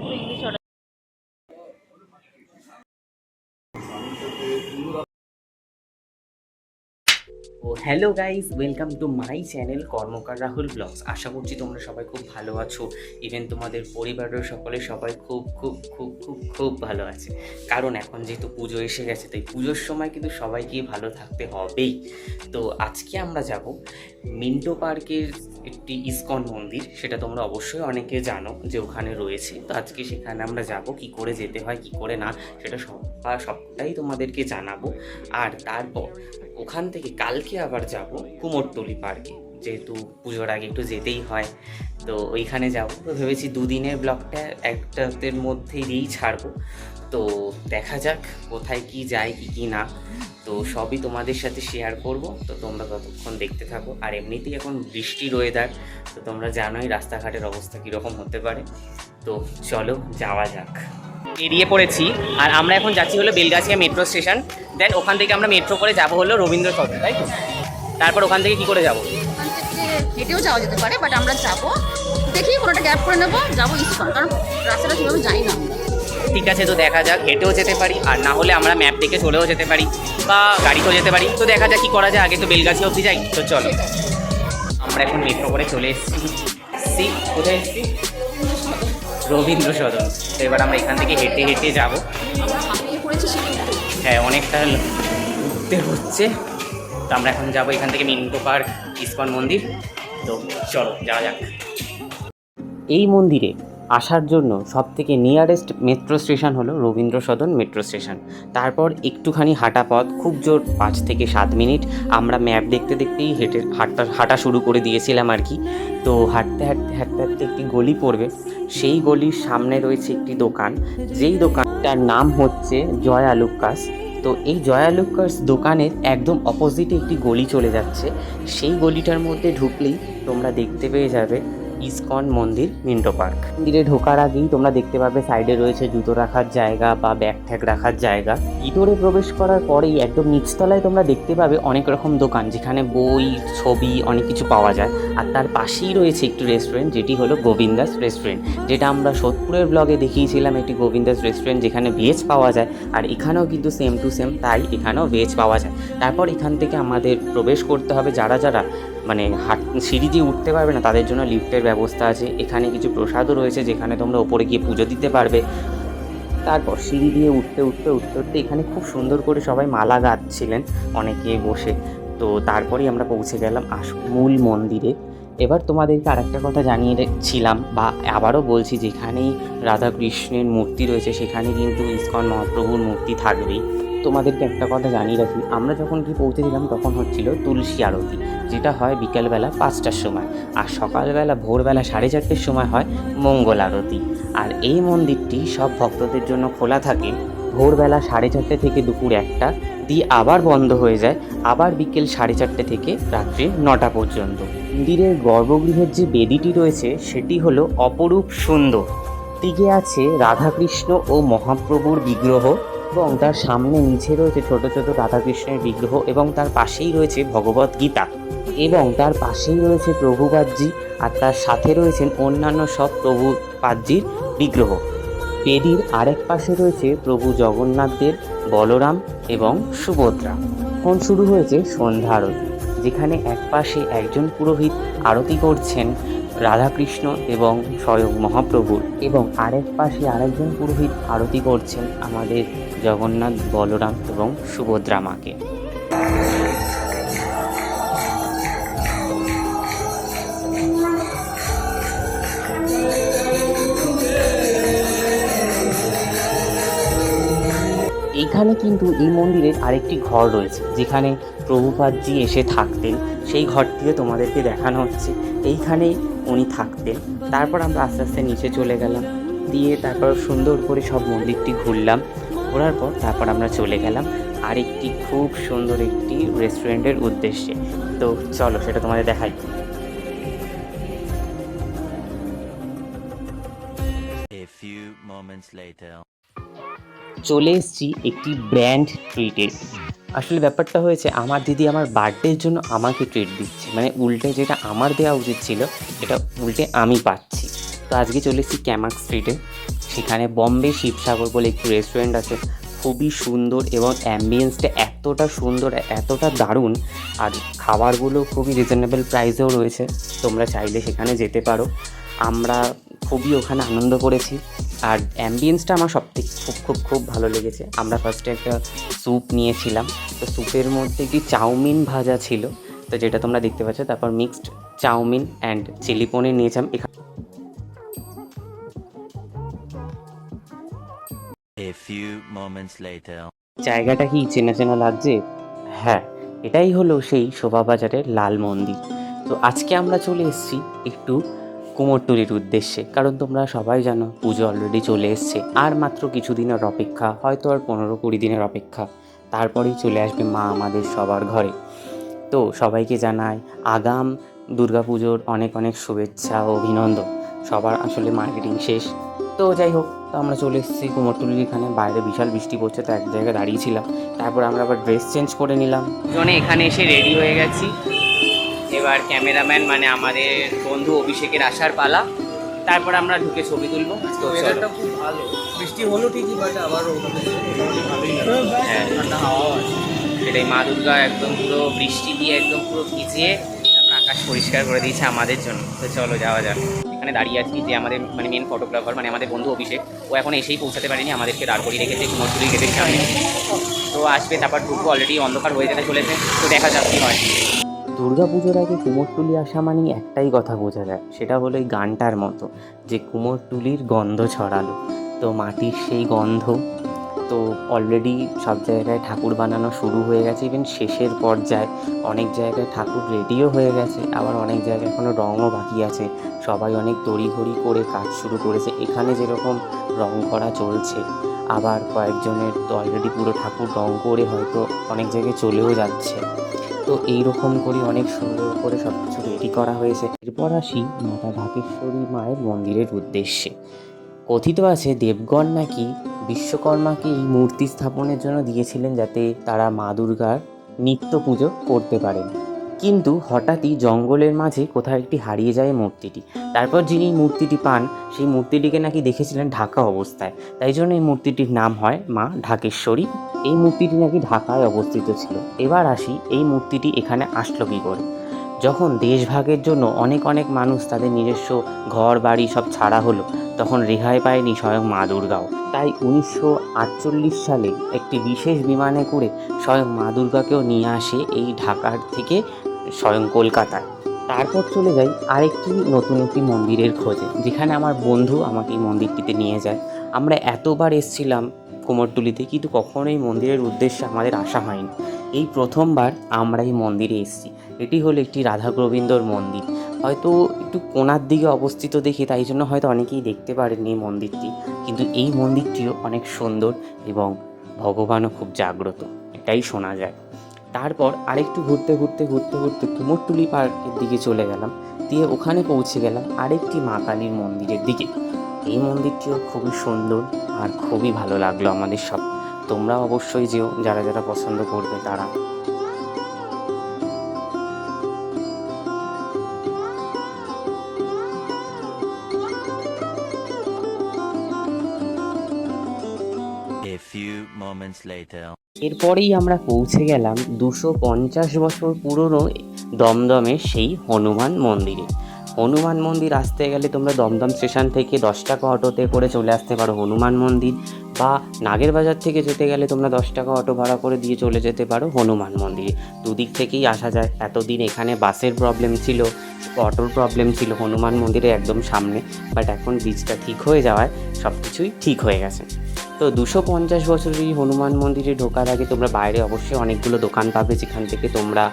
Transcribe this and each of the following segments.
পুরো English order. Oh hello guys, welcome to my channel Karmakar Rahul vlogs. আশা করছি তোমরা সবাই খুব ভালো আছো। ইভেন তোমাদের পরিবারের সকলে সবাই খুব খুব খুব খুব খুব ভালো আছে। কারণ এখন যেহেতু পুজো এসে গেছে, তাই পুজোর সময় কিন্তু সবাইকে ভালো থাকতে হবেই। তো আজকে আমরা যাব মিন্টো পার্কের একটি ইসকন মন্দির, সেটা তোমরা অবশ্যই অনেকে জানো যে ওখানে রয়েছে। তো আজকে সেখানে আমরা যাব, কি করে যেতে হয় কি করে না সেটা সবটাই তোমাদেরকে জানাবো। আর তারপর ওখান থেকে কালকে আবার যাব কুমোরটুলি পার্কে, যেহেতু পুজোর আগে একটু যেতেই হয়। তো ওইখানে যাব। তো ভেবেছি দুদিনের ব্লগটা একটাদের মধ্যেই দিয়েই ছাড়বো। তো দেখা যাক কোথায় কি যায় কি না। তো সবই তোমাদের সাথে শেয়ার করব। তো তোমরা ততক্ষণ দেখতে থাকো। আর এমনিতেই এখন বৃষ্টির ওয়েদার, তো তোমরা জানোই রাস্তাঘাটের অবস্থা কীরকম হতে পারে। তো চলো যাওয়া যাক। বেরিয়ে পড়েছি, আর আমরা এখন যাচ্ছি হলো বেলগাছিয়া মেট্রো স্টেশন। দেন ওখান থেকে আমরা মেট্রো করে যাব হলো রবীন্দ্র সদন, তাই তো? তারপর ওখান থেকে কি করে যাব? ওখান থেকে হেঁটেও যাওয়া যেতে পারে, বাট আমরা যাবো দেখি কোনোটা গ্যাপ করে নেবো, যাবো ইস্কন, কারণ রাস্তাটা সেভাবে যাই না আমরা। ঠিক আছে, তো দেখা যাক, হেঁটেও যেতে পারি, আর না হলে আমরা ম্যাপ দেখে চলেও যেতে পারি, বা গাড়িতেও যেতে পারি। তো দেখা যাক কি করা যায়। আগে তো বেলগাছিয়া অবধি যাই। তো চলো, আমরা এখন মেট্রো করে চলে এসেছি। কোথায় এসেছি? রবীন্দ্র সদন। তো এবার আমরা এখান থেকে হেঁটে হেঁটে যাব। আমরা হাঁপিয়ে পড়েছি সিঁড়ি উঠতে। হ্যাঁ, অনেকটা উঠতে হচ্ছে। তো আমরা এখন যাবো এখান থেকে মিন্টো পার্ক, ইসকন মন্দির। তো চলো যাওয়া যাক। এই মন্দিরে আসার জন্য সবথেকে নিয়ারেস্ট মেট্রো স্টেশন হলো রবীন্দ্র সদন মেট্রো স্টেশন। তারপর একটুখানি হাঁটা পথ, খুব জোর 5 থেকে 7 মিনিট। আমরা ম্যাপ দেখতে দেখতেই হাঁটা শুরু করে দিয়েছিলাম আর কি। তো হাঁটতে হাঁটতে হাঁটতে হাঁটতে একটি গলি পড়বে। সেই গলির সামনে রয়েছে একটি দোকান, যেই দোকানটার নাম হচ্ছে জয় আলুক্কাস। তো এই জয় আলুক্কাস দোকানের একদম অপোজিটে একটি গলি চলে যাচ্ছে। সেই গলিটার মধ্যে ঢুকলেই তোমরা দেখতে পেয়ে যাবে ইসকন মন্দির মিন্টো পার্ক। মন্দিরে ঢোকার আগেই তোমরা দেখতে পাবে সাইডে রয়েছে জুতো রাখার জায়গা বা ব্যাগ ট্যাগ রাখার জায়গা। ভিতরে প্রবেশ করার পরেই একদম নিচতলায় তোমরা দেখতে পাবে অনেক রকম দোকান, যেখানে বই, ছবি, অনেক কিছু পাওয়া যায়। আর তার পাশেই রয়েছে একটি রেস্টুরেন্ট, যেটি হলো গোবিন্দাস রেস্টুরেন্ট, যেটা আমরা সোদপুরের ব্লগে দেখিয়েছিলাম। একটি গোবিন্দাস রেস্টুরেন্ট যেখানে ভেজ পাওয়া যায়, আর এখানেও কিন্তু সেম টু সেম তাই, এখানেও ভেজ পাওয়া যায়। তারপর এখান থেকে আমাদের প্রবেশ করতে হবে। যারা যারা মানে সিঁড়ি দিয়ে উঠতে পারবে না, তাদের জন্য লিফটের ব্যবস্থা আছে। এখানে কিছু প্রসাদও রয়েছে, যেখানে তোমরা ওপরে গিয়ে পুজো দিতে পারবে। তারপর সিঁড়ি দিয়ে উঠতে উঠতে উঠতে উঠতে এখানে খুব সুন্দর করে সবাই মালা গাঁথছিলেন অনেকে বসে। তো তারপরেই আমরা পৌঁছে গেলাম মূল মন্দিরে। এবার তোমাদেরকে আরেকটা কথা জানিয়েছিলাম, বা আবারও বলছি, যেখানেই রাধাকৃষ্ণের মূর্তি রয়েছে সেখানে কিন্তু ইসকন মহাপ্রভুর মূর্তি থাকবেই। তোমাদেরকে একটা কথা জানিয়ে রাখি, আমরা যখন কি পৌঁছেছিলাম তখন হচ্ছিল তুলসী আরতি, যেটা হয় বিকেলবেলা 5টার সময়। আর সকালবেলা ভোরবেলা 4:30টার সময় হয় মঙ্গল আরতি। আর এই মন্দিরটি সব ভক্তদের জন্য খোলা থাকে ভোরবেলা 4:30 থেকে দুপুর 1টা, দিয়ে আবার বন্ধ হয়ে যায় আবার বিকেল 4:30 থেকে রাত্রি 9টা পর্যন্ত। মন্দিরের গর্ভগৃহের যে বেদিটি রয়েছে সেটি হলো অপরূপ সুন্দর। দিকে আছে রাধাকৃষ্ণ ও মহাপ্রভুর বিগ্রহ, এবং তার সামনে নিচে রয়েছে ছোট ছোট রাধাকৃষ্ণের বিগ্রহ, এবং তার পাশেই রয়েছে ভগবত গীতা, এবং তার পাশেই রয়েছে প্রভুপাদজি, আর তার সাথে রয়েছেন অন্যান্য সব প্রভুপাদজির বিগ্রহ। বেদির আরেক পাশে রয়েছে প্রভু জগন্নাথদের, বলরাম এবং সুভদ্রা। এখন শুরু হয়েছে সন্ধ্যা আরতি, যেখানে এক পাশে একজন পুরোহিত আরতি করছেন রাধাকৃষ্ণ এবং স্বয়ং মহাপ্রভুর, এবং আরেক পাশে আরেকজন পুরোহিত আরতি করছেন আমাদের জগন্নাথ, বলরাম এবং সুভদ্রা মাকে। এইখানে কিন্তু এই মন্দিরের আরেকটি ঘর রয়েছে, যেখানে প্রভুপাদজি এসে থাকতেন। সেই ঘরটিও তোমাদেরকে দেখানো হচ্ছে। এইখানেই উনি থাকতেন। তারপর আমরা আস্তে আস্তে নিচে চলে গেলাম, দিয়ে তারপর সুন্দর করে সব মন্দিরটি ঘুরলাম। ঘোরার পর তারপর আমরা চলে গেলাম আরেকটি খুব সুন্দর একটি রেস্টুরেন্টের উদ্দেশ্যে। তো চলো সেটা তোমাদের দেখাই। A few moments later. চলে এসেছি একটি ব্র্যান্ড ট্রিটের। আসলে ব্যাপারটা হয়েছে, আমার দিদি আমার বার্থডের জন্য আমাকে ট্রিট দিচ্ছে, মানে উল্টে যেটা আমার দেওয়া উচিত ছিল সেটা উল্টে আমি পাচ্ছি। তো আজকে চলে এসেছি ক্যামাক স্ট্রিটে। সেখানে বম্বে শিবসাগর বলে একটি রেস্টুরেন্ট আছে, খুবই সুন্দর এবং অ্যাম্বিয়েন্সটা এতটা সুন্দর, এতটা দারুণ, আর খাবারগুলো খুবই রিজনেবল প্রাইসেও রয়েছে, তোমরা চাইলে সেখানে যেতে পারো। আমরা খুবই ওখানে আনন্দ করেছি, আর অ্যাম্বিয়েন্সটা আমার সবথেকে খুব খুব খুব ভালো লেগেছে। আমরা ফার্স্টে একটা স্যুপ নিয়েছিলাম, তো স্যুপের মধ্যে একটি চাউমিন ভাজা ছিল, তো যেটা তোমরা দেখতে পাচ্ছ। তারপর মিক্সড চাউমিন অ্যান্ড চিলি পনির নিয়েছিলাম। A few moments later. জায়গাটা কি চেনা চেনা লাগছে? হ্যাঁ, এটাই হলো সেই শোভাবাজারের লাল মন্দির। তো আজকে আমরা চলে এসেছি একটু কুমোরটুলির উদ্দেশ্যে, কারণ তোমরা সবাই জানো পুজো অলরেডি চলে এসছে, আর মাত্র কিছুদিনের অপেক্ষা, হয়তো আর 15-20 দিনের অপেক্ষা, তারপরেই চলে আসবে মা আমাদের সবার ঘরে। তো সবাইকে জানাই আগাম দুর্গাপুজোর অনেক অনেক শুভেচ্ছা ও অভিনন্দন। সবার আসলে মার্কেটিং শেষ, তো যাই হোক, তো আমরা চলে এসেছি কুমোরটুলির এখানে। বাইরে বিশাল বৃষ্টি পড়ছে, তো এক জায়গায় দাঁড়িয়েছিলাম, তারপর আমরা আবার ড্রেস চেঞ্জ করে নিলাম। দুজনে এখানে এসে রেডি হয়ে গেছি। এবার ক্যামেরাম্যান মানে আমাদের বন্ধু অভিষেকের আসার পালা, তারপর আমরা ঢুকে ছবি তুলবো। তো ওয়েদারটা খুব ভালো, বৃষ্টি হলো ঠিকই, বাট আবার ভালোই লাগে। হ্যাঁ, ঠান্ডা হাওয়াও আছে। এটাই মা দুর্গা একদম পুরো বৃষ্টি দিয়ে একদম পুরো ভিজিয়ে তারপর আকাশ পরিষ্কার করে দিয়েছে আমাদের জন্য। তো চলো যাওয়া যাক। এখানে দাঁড়িয়ে আছি যে আমাদের মানে মেন ফটোগ্রাফার মানে আমাদের বন্ধু অভিষেক, ও এখন এসেই পৌঁছাতে পারেনি, আমাদেরকে দাঁড় করিয়ে রেখেছে কুমোরটুলি গেটের সামনে। তো আসবে, তারপর ঢুকবো, অলরেডি অন্ধকার হয়ে যেতে চলেছে, তো দেখা যাক কী হয়। দুর্গাপুজোর আগে কুমোরটুলি আসা মানেই একটাই কথা বোঝা যায়, সেটা হলো এই গানটার মতো, যে কুমোরটুলির গন্ধ ছড়ালো। তো মাটির সেই গন্ধ, তো অলরেডি সব জায়গায় ঠাকুর বানানো শুরু হয়ে গেছে, ইভেন শেষের পর্যায়ে অনেক জায়গায় ঠাকুর রেডিও হয়ে গেছে, আবার অনেক জায়গায় এখনও রঙও বাকি আছে। সবাই অনেক তড়িঘড়ি করে কাজ শুরু করেছে। এখানে যেরকম রং করা চলছে, আবার কয়েকজনের তো অলরেডি পুরো ঠাকুর রং করে হয়তো অনেক জায়গায় চলেও যাচ্ছে। তো এইরকম করে অনেক সুন্দর করে সব কিছু রেডি করা হয়েছে। এরপর আসি মাতা ঢাকেশ্বরী মায়ের মন্দিরের উদ্দেশ্যে। কথিত আছে দেবগণ নাকি বিশ্বকর্মাকে এই মূর্তি স্থাপনের জন্য দিয়েছিলেন, যাতে তারা মা দুর্গার নিত্য পুজো করতে পারেন। কিন্তু হঠাৎই জঙ্গলের মাঝে কোথাও একটি হারিয়ে যায় মূর্তিটি। তারপর যিনি মূর্তিটি পান, সেই মূর্তিটিকে নাকি দেখেছিলেন ঢাকা অবস্থায়, তাই জন্য এই মূর্তিটির নাম হয় মা ঢাকেশ্বরী। এই মূর্তিটি নাকি ঢাকায় অবস্থিত ছিল। এবার আসি এই মূর্তিটি এখানে আসলো কী করে। যখন দেশভাগের জন্য অনেক অনেক মানুষ তাদের নিজস্ব ঘর বাড়ি সব ছাড়া হলো, তখন রেহাই পায়নি স্বয়ং মা দুর্গাও। তাই 1948 সালে একটি বিশেষ বিমানে করে স্বয়ং মা দুর্গাকেও নিয়ে আসে এই ঢাকার থেকে স্বয়ং কলকাতায়। তারপর চলে যাই আরেকটি নতুন একটি মন্দিরের খোঁজে, যেখানে আমার বন্ধু আমাকে এই মন্দিরটিতে নিয়ে যায়। আমরা এতবার এসেছিলাম কুমোরটুলিতে, কিন্তু কখনোই এই মন্দিরের উদ্দেশ্যে আমাদের আসা হয়নি। এই প্রথমবার আমরা এই মন্দিরে এসেছি। এটি হলো একটি রাধা গোবিন্দর মন্দির, হয়তো একটু কোণার দিকে অবস্থিত দেখি, তাই জন্য হয়তো অনেকেই দেখতে পারেননি এই মন্দিরটি, কিন্তু এই মন্দিরটিও অনেক সুন্দর এবং ভগবানও খুব জাগ্রত, এটাই শোনা যায়। তারপর আরেকটু ঘুরতে ঘুরতে ঘুরতে ঘুরতে কুমোরটুলি পার্কের দিকে চলে গেলাম, দিয়ে ওখানে পৌঁছে গেলাম আরেকটি মা কালীর মন্দিরের দিকে। এই মন্দিরটিও খুবই সুন্দর আর খুবই ভালো লাগলো আমাদের সব। তোমরা অবশ্যই যেও, যারা যারা পছন্দ করবে তারা। A few moments later. এরপরেই আমরা পৌঁছে গেলাম 250 বছর পুরনো দমদমের সেই হনুমান মন্দিরে। হনুমান মন্দির আসতে গেলে তোমরা দমদম স্টেশন থেকে 10 টাকা অটোতে করে চলে আসতে পারো হনুমান মন্দির, বা নাগের বাজার থেকে যেতে গেলে তোমরা 10 টাকা অটো ভাড়া করে দিয়ে চলে যেতে পারো হনুমান মন্দিরে। দুদিক থেকেই আসা যায়। এতদিন এখানে বাসের প্রবলেম ছিল, অটোর প্রবলেম ছিল হনুমান মন্দিরে একদম সামনে, বাট এখন ব্রিজটা ঠিক হয়ে যাওয়ায় সব কিছুই ঠিক হয়ে গেছে। তো 250 বছরের এই হনুমান মন্দিরে ঢোকার আগে তোমরা বাইরে অবশ্যই অনেকগুলো দোকান পাবে, যেখান থেকে তোমরা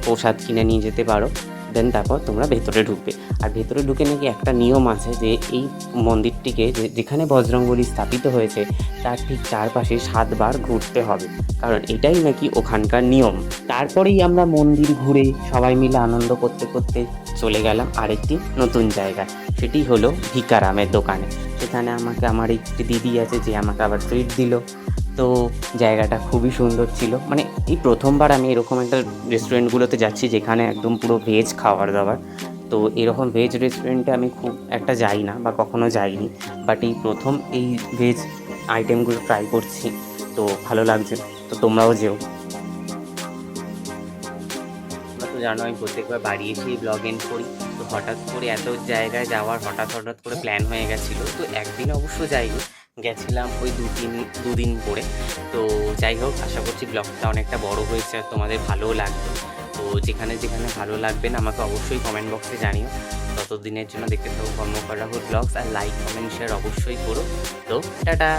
প্রসাদ কিনে নিয়ে যেতে পারো। দেন তারপর তোমরা ভেতরে ঢুকবে। আর ভেতরে ঢুকে নাকি একটা নিয়ম আছে যে এই মন্দিরটিকে যেখানে বজরংবলী স্থাপিত হয়েছে তার ঠিক চারপাশে 7 বার ঘুরতে হবে, কারণ এটাই নাকি ওখানকার নিয়ম। তারপরেই আমরা মন্দির ঘুরে সবাই মিলে আনন্দ করতে করতে চলে গেলাম আরেকটি নতুন জায়গায়, সেটি হলো ভিকারামের দোকানে। সেখানে আমাকে আমার একটি দিদি আছে যে আমাকে আবার ট্রিট দিল। তো জায়গাটা খুবই সুন্দর ছিল, মানে এই প্রথমবার আমি এরকম একটা রেস্টুরেন্টগুলোতে যাচ্ছি যেখানে একদম পুরো ভেজ খাবার দাবার। তো এরকম ভেজ রেস্টুরেন্টে আমি খুব একটা যাই না বা কখনো যাইনি, বাট এই প্রথম এই ভেজ আইটেমগুলো ট্রাই করছি, তো ভালো লাগছে। তো তোমরাও যেও। তোমরা তো জানো আমি প্রত্যেকবার বাড়ি এসেই ব্লগ এন্ড করি, তো হঠাৎ করে এত জায়গায় যাওয়ার হঠাৎ করে প্ল্যান হয়ে গেছিলো। তো একদিন অবশ্য যাইনি, গেছিলাম ওই দুদিন পরে। তো যাই হোক, আশা করছি ব্লগটা অনেকটা বড় হয়েছে আর তোমাদের ভালোও লাগবে। তো যেখানে যেখানে ভালো লাগবে না আমাকে অবশ্যই কমেন্ট বক্সে জানিও। ততদিনের জন্য দেখতে থাকো কর্মকর রাহুল ব্লগস, আর লাইক কমেন্ট শেয়ার অবশ্যই করো। তো টাটা।